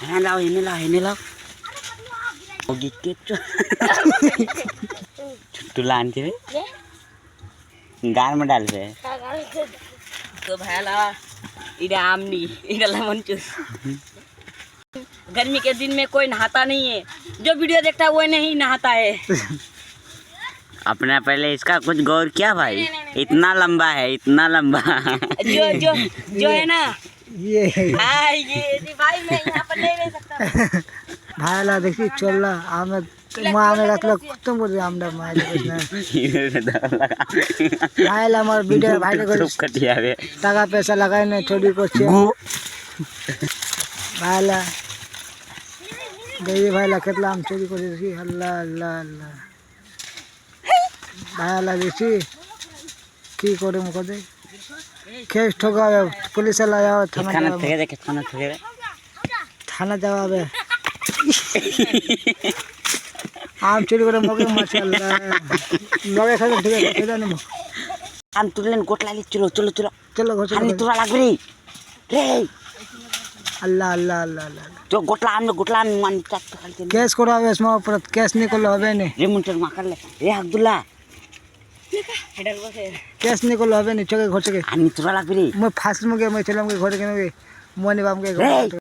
हाँ लाओ इन्हें लाओ होगी के छुट्टू लान के गार में डाल पे तो भाला इधर आमनी इधर लेमन जूस। गर्मी के दिन में कोई नहाता नहीं है, जो वीडियो देखता है वो नहीं नहाता है। अपने पहले इसका कुछ गौर किया भाई? इतना लंबा है, इतना लंबा जो जो जो है ना ये ये भाई मैं यहाँ पर नहीं रह सकता। भाला देखी चोला आमे आमे रखलो तुम बोल आमदा माय भाईला मोर वीडियो भाई को कटिया रे टाका पैसा लगाए ने छोड़ी को छे भाईला गई भाईला केतला हम चोरी कर देखी अल्लाह अल्लाह अल्लाह भाईला देखी की करे मको दे केस ठोकावे पुलिस लाया थाना जावे आम चोरी करे मगे माशाल्लाह लगे खाते ठीक है केदा ने आम तुरलेन गोटला ले चलो चलो चलो चलो घर हानि तुरा लाग रे रे अल्लाह अल्लाह अल्लाह अल्लाह जो गोटला आम मान चाट खालते केस करावे इसमें पर केस निकल होबे ने रिमोटर मा कर ले ए अब्दुल्ला हेडर बसे केस निकल होबे ने चके घर चके हानि तुरा लाग रे मैं फांसी में गए मैं चलम के घर के मोनी बाम के